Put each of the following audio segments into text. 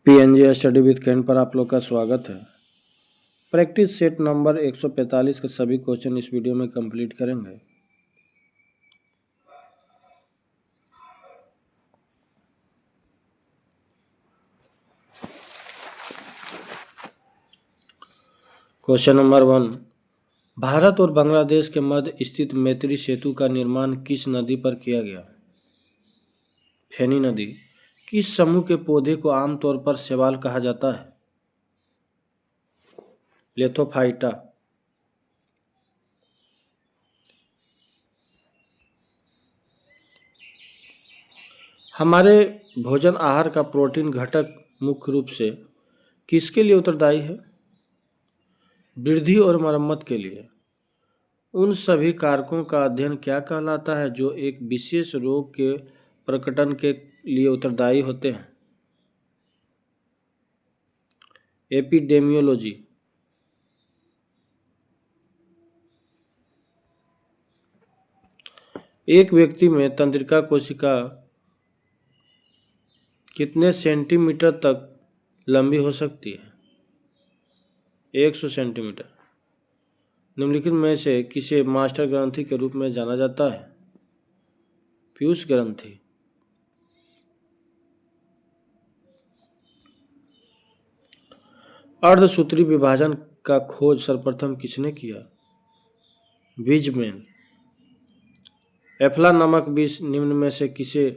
PNG study with can पर आप लोग का स्वागत है। प्रैक्टिस सेट नंबर 145 के सभी क्वेश्चन इस वीडियो में कंप्लीट करेंगे। क्वेश्चन नंबर 1, भारत और बांग्लादेश के मध्य स्थित मैत्री सेतु का निर्माण किस नदी पर किया गया? फेनी नदी। किस समूह के पौधे को आमतौर पर शैवाल कहा जाता है? लेथोफाइटा। हमारे भोजन आहार का प्रोटीन घटक मुख्य रूप से किसके लिए उत्तरदायी है? वृद्धि और मरम्मत के लिए। उन सभी कारकों का अध्ययन क्या कहलाता है जो एक विशेष रोग के प्रकटन के लिए उत्तरदायी होते हैं? एपिडेमियोलॉजी। एक व्यक्ति में तंत्रिका कोशिका कितने सेंटीमीटर तक लंबी हो सकती है? 100 सेंटीमीटर। निम्नलिखित में से किसे मास्टर ग्रंथि के रूप में जाना जाता है? पीयूष ग्रंथि। अर्धसूत्री विभाजन का खोज सर्वप्रथम किसने किया? वीजमैन। एफ्ला नामक विष निम्न में से किसे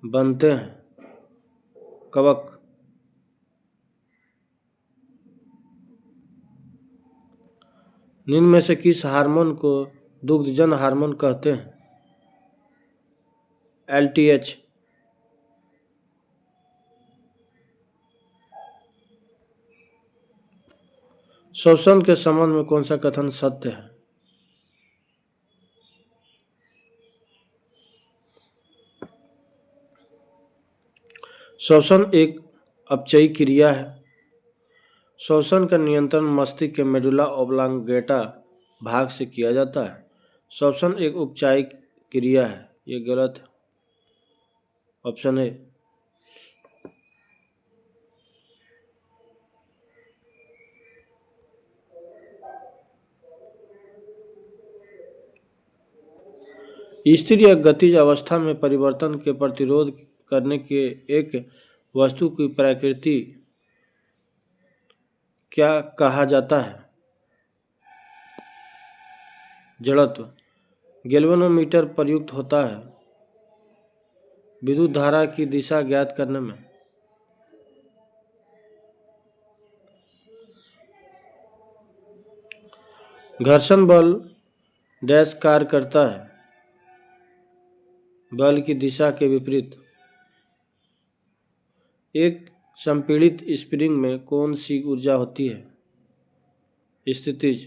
बनते हैं? कवक। निम्न में से किस हार्मोन को दुग्धजन हार्मोन कहते हैं? LTH। श्वसन के संबंध में कौन सा कथन सत्य है? श्वसन एक अपचयी क्रिया है। श्वसन का नियंत्रण मस्तिष्क के मेडुला ओब्लांगेटा भाग से किया जाता है। श्वसन एक उपचायी क्रिया है। ये गलत है। Option A. स्थिर या गतिज अवस्था में परिवर्तन के प्रतिरोध करने के एक वस्तु की प्रकृति क्या कहा जाता है? जड़त्व। गैल्वेनोमीटर प्रयुक्त होता है विद्युत धारा की दिशा ज्ञात करने में। घर्षण बल डैश कार्य करता है बल की दिशा के विपरीत। एक संपीड़ित स्प्रिंग में कौन सी ऊर्जा होती है? स्थितिज।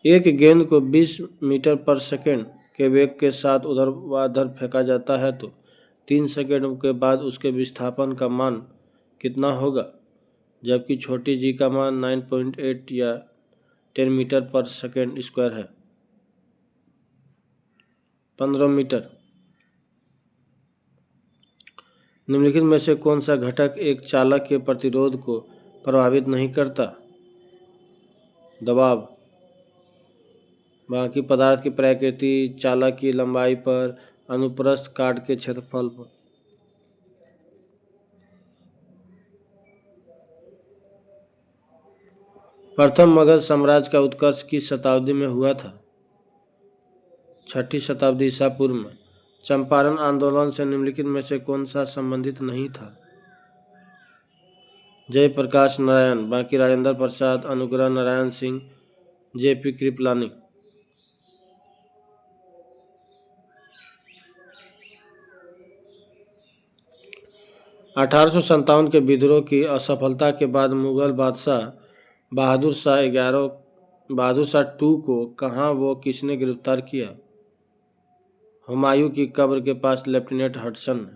एक गेंद को 20 मीटर पर सेकंड के वेग के साथ ऊर्ध्वाधर फेंका जाता है तो 3 सेकंड के बाद उसके विस्थापन का मान कितना होगा, जबकि छोटी जी का मान 9.8 या 10 मीटर पर सेकंड स्क्वायर है? 15 मीटर। निम्नलिखित में से कौन सा घटक एक चालक के प्रतिरोध को प्रभावित नहीं करता? दबाव। बाकी पदार्थ की प्रकृति, चालक की लंबाई पर, अनुप्रस्थ काट के क्षेत्रफल पर। प्रथम मगध साम्राज्य का उत्कर्ष किस शताब्दी में हुआ था? 6ठी शताब्दी ईसा पूर्व में। चंपारण आंदोलन से निम्नलिखित में से कौन सा संबंधित नहीं था? जयप्रकाश नारायण, बाकी राजेंद्र प्रसाद, अनुग्रह नारायण सिंह, JP कृपलानी। 1857 के विद्रोह की असफलता के बाद मुगल बादशाह बहादुर शाह टू को कहाँ व किसने गिरफ्तार किया? हुमायूं की कब्र के पास लेफ्टिनेंट हडसन ने।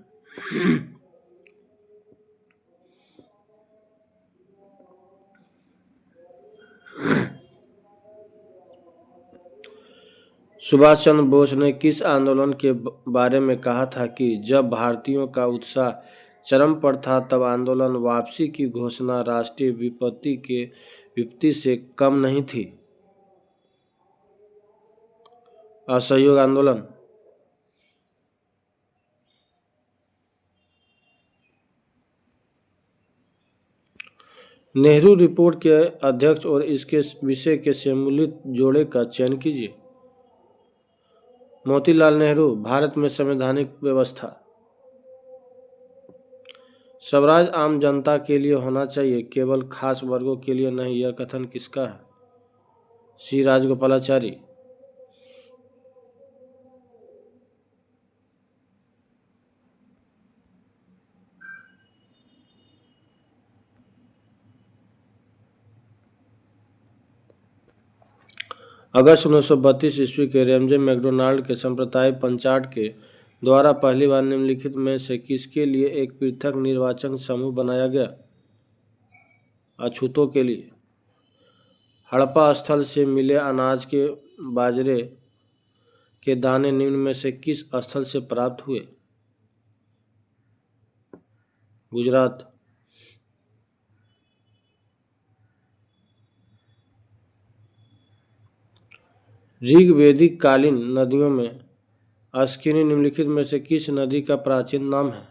सुभाष चंद्र बोस ने किस आंदोलन के बारे में कहा था कि जब भारतीयों का उत्साह चरम पर था तब आंदोलन वापसी की घोषणा राष्ट्रीय विपत्ति से कम नहीं थी? असहयोग आंदोलन। नेहरू रिपोर्ट के अध्यक्ष और इसके विषय के सम्मिलित जोड़े का चयन कीजिए। मोतीलाल नेहरू। भारत में संवैधानिक व्यवस्था। स्वराज आम जनता के लिए होना चाहिए, केवल खास वर्गों के लिए नहीं, यह कथन किसका है? सी राजगोपालाचारी। अगस्त 1932 ईस्वी के रैमजे मैकडोनाल्ड के संप्रदाय पंचाट के द्वारा पहली बार निम्नलिखित में से किसके लिए एक पृथक निर्वाचन समूह बनाया गया? अछूतों के लिए। हड़प्पा स्थल से मिले अनाज के बाजरे के दाने निम्न में से किस स्थल से प्राप्त हुए? गुजरात। ऋग्वैदिक कालीन नदियों में अस्किनी निम्नलिखित में से किस नदी का प्राचीन नाम है?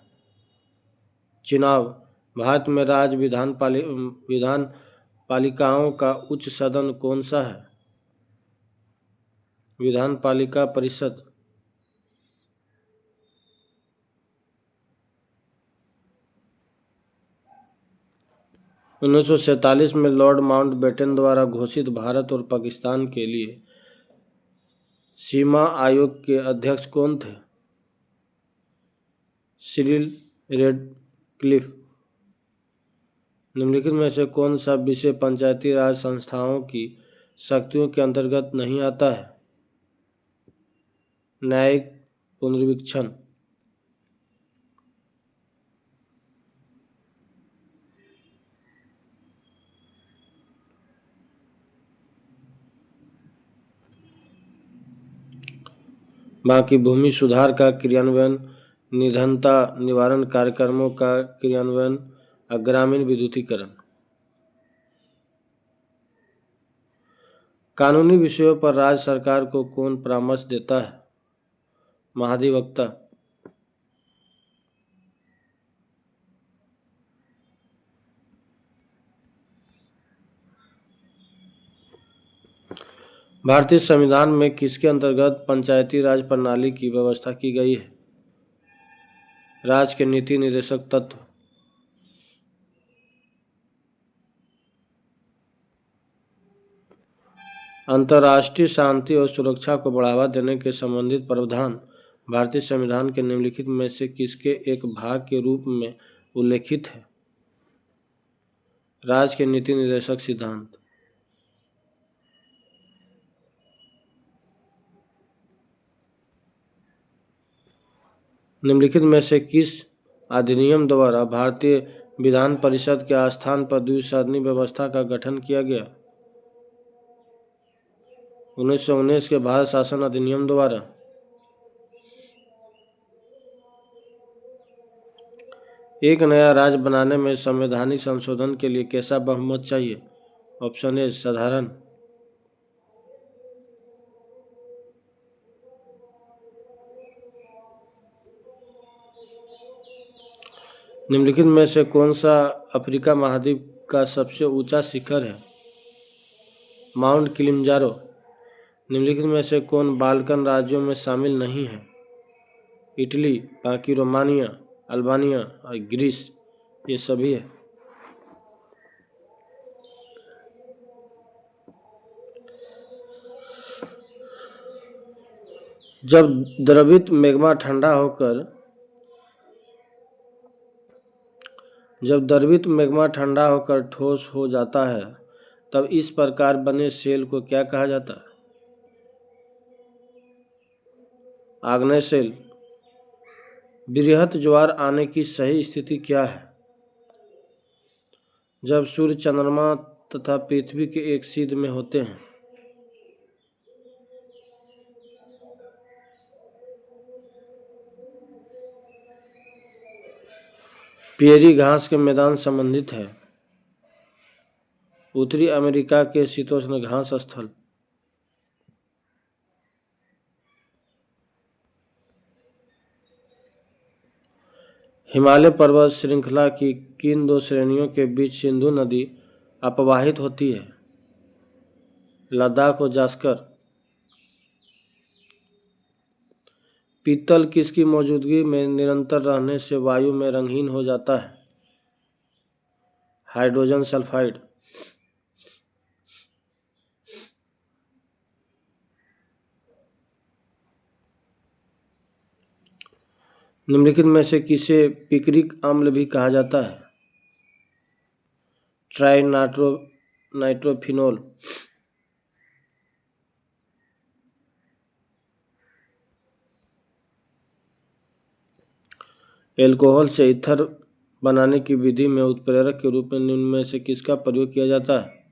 चिनाब। भारत में राज्य विधान पालिकाओं का उच्च सदन कौन सा है? विधान पालिका परिषद। 1947 में लॉर्ड माउंटबेटन द्वारा घोषित भारत और पाकिस्तान के लिए सीमा आयोग के अध्यक्ष कौन थे? Cyril Radcliffe. निम्नलिखित में से कौन सा विषय पंचायती राज संस्थाओं की शक्तियों के अंतर्गत नहीं आता है? न्यायिक पुनरीक्षण। बाकी भूमि सुधार का क्रियान्वयन, निधनता निवारण कार्यक्रमों का क्रियान्वयन, ग्रामीण विद्युतीकरण। कानूनी विषयों पर राज्य सरकार को कौन परामर्श देता है? महाधिवक्ता। भारतीय संविधान में किसके अंतर्गत पंचायती राज प्रणाली की व्यवस्था की गई है? राज्य के नीति निर्देशक तत्व। अंतर्राष्ट्रीय शांति और सुरक्षा को बढ़ावा देने के संबंधित प्रावधान भारतीय संविधान के निम्नलिखित में से किसके एक भाग के रूप में उल्लेखित है? राज्य के नीति निर्देशक सिद्धांत। निम्नलिखित में से किस अधिनियम द्वारा भारतीय विधान परिषद के स्थान पर द्विसदनी व्यवस्था का गठन किया गया? 1919 के भारत शासन अधिनियम द्वारा। एक नया राज्य बनाने में संवैधानिक संशोधन के लिए कैसा बहुमत चाहिए? ऑप्शन ए साधारण। निम्नलिखित में से कौन सा अफ्रीका महाद्वीप का सबसे ऊंचा शिखर है? Mount Kilimanjaro. निम्नलिखित में से कौन बाल्कन राज्यों में शामिल नहीं है? इटली, बाकी रोमानिया, अल्बानिया और ग्रीस, ये सभी है। जब द्रवित मैग्मा ठंडा होकर ठोस हो जाता है तब इस प्रकार बने शेल को क्या कहा जाता है? आग्नेय शेल। वृहत ज्वार आने की सही स्थिति क्या है? जब सूर्य, चंद्रमा तथा पृथ्वी के एक सीध में होते हैं। पियरी घास के मैदान संबंधित है। उत्तरी अमेरिका के शीतोष्ण घास स्थल। हिमालय पर्वत श्रृंखला की किन दो श्रेणियों के बीच सिंधु नदी अपवाहित होती है? लद्दाख और जास्कर। पीतल किसकी मौजूदगी में निरंतर रहने से वायु में रंगहीन हो जाता है? Hydrogen sulphide. निम्नलिखित में से किसे पिक्रिक अम्ल भी कहा जाता है? Try nitrophenol. एल्कोहल से ईथर बनाने की विधि में उत्प्रेरक के रूप में निम्न में से किसका प्रयोग किया जाता है?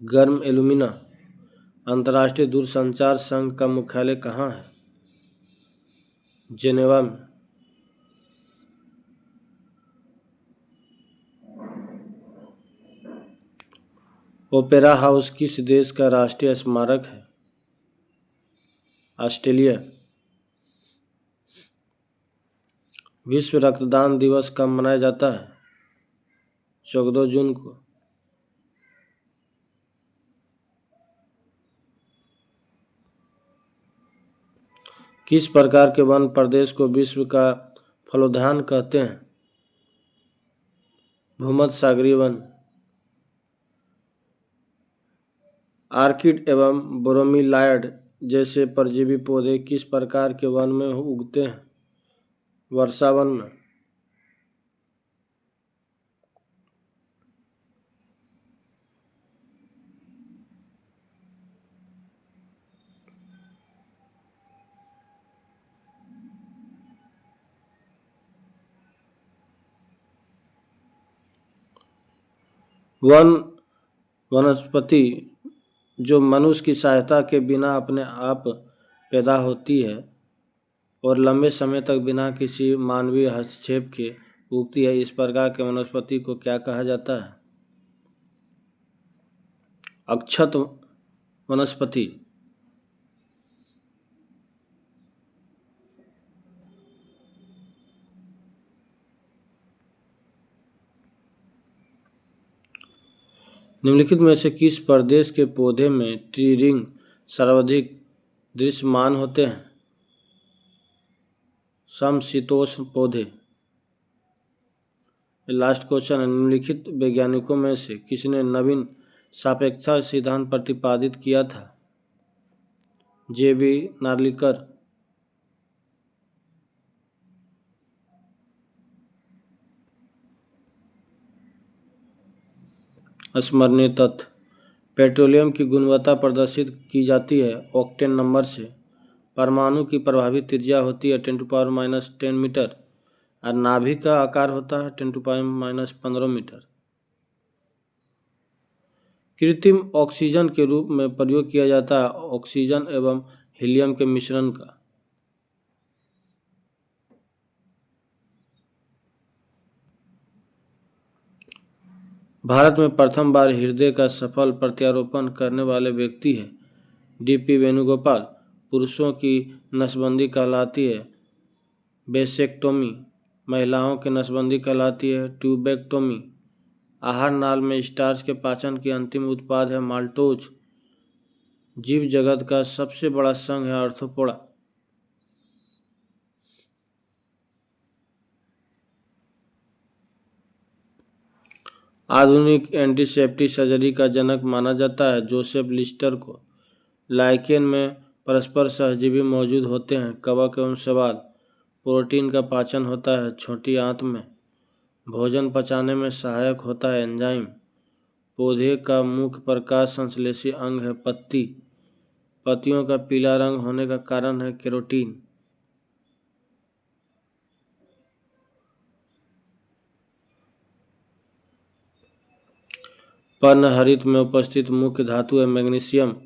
गर्म एल्यूमिना। अंतर्राष्ट्रीय दूरसंचार संघ का मुख्यालय कहाँ है? जेनेवा में। ओपेरा हाउस किस देश का राष्ट्रीय स्मारक है? ऑस्ट्रेलिया। विश्व रक्तदान दिवस कब मनाया जाता है? 14 जून को। किस प्रकार के वन प्रदेश को विश्व का फलोद्यान कहते हैं? भूमध्य सागरीय वन। आर्किड एवं ब्रोमीलायड जैसे परजीवी पौधे किस प्रकार के वन में उगते हैं? वर्षावन में। वनस्पति जो मनुष्य की सहायता के बिना अपने आप पैदा होती है और लंबे समय तक बिना किसी मानवीय हस्तक्षेप के उगती है, इस प्रकार के वनस्पति को क्या कहा जाता है? अक्षत वनस्पति। निम्नलिखित में से किस प्रदेश के पौधे में ट्री रिंग सर्वाधिक दृश्यमान होते हैं? समशीतोष्ण पौधे। लास्ट क्वेश्चन है, निम्नलिखित वैज्ञानिकों में से किसने नवीन सापेक्षता सिद्धांत प्रतिपादित किया था? जे.बी. नार्लिकर। स्मरणीय तथ्य। पेट्रोलियम की गुणवत्ता प्रदर्शित की जाती है ऑक्टेन नंबर से। परमाणु की प्रभावी त्रिज्या होती है 10⁻⁻10 मीटर और नाभिक का आकार होता है 10⁻⁻15 मीटर। कृत्रिम ऑक्सीजन के रूप में प्रयोग किया जाता है ऑक्सीजन एवं हीलियम के मिश्रण का। भारत में प्रथम बार हृदय का सफल प्रत्यारोपण करने वाले व्यक्ति है डी.पी. वेणुगोपाल। पुरुषों की नसबंदी कहलाती है वेसेक्टोमी, महिलाओं की नसबंदी कहलाती है ट्यूबेक्टोमी। आहार नाल में स्टार्च के पाचन की अंतिम उत्पाद है माल्टोज। जीव जगत का सबसे बड़ा संघ है आर्थ्रोपोडा। आधुनिक एंटीसेप्टिक सर्जरी का जनक माना जाता है जोसेफ लिस्टर को। लाइकेन में परस्पर सहजीवी मौजूद होते हैं कवक एवं शैवाल। प्रोटीन का पाचन होता है छोटी आंत में। भोजन पचाने में सहायक होता है एंजाइम। पौधे का मुख्य प्रकाश संश्लेषी अंग है पत्ती। पत्तियों का पीला रंग होने का कारण है केरोटीन। पर्णहरित में उपस्थित मुख्य धातु है मैग्नीशियम।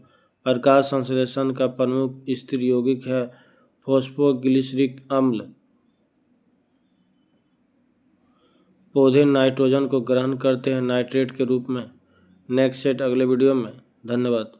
प्रकाश संश्लेषण का प्रमुख स्थिर यौगिक है फॉस्फोग्लिसरिक अम्ल। पौधे नाइट्रोजन को ग्रहण करते हैं नाइट्रेट के रूप में। नेक्स्ट सेट अगले वीडियो में। धन्यवाद।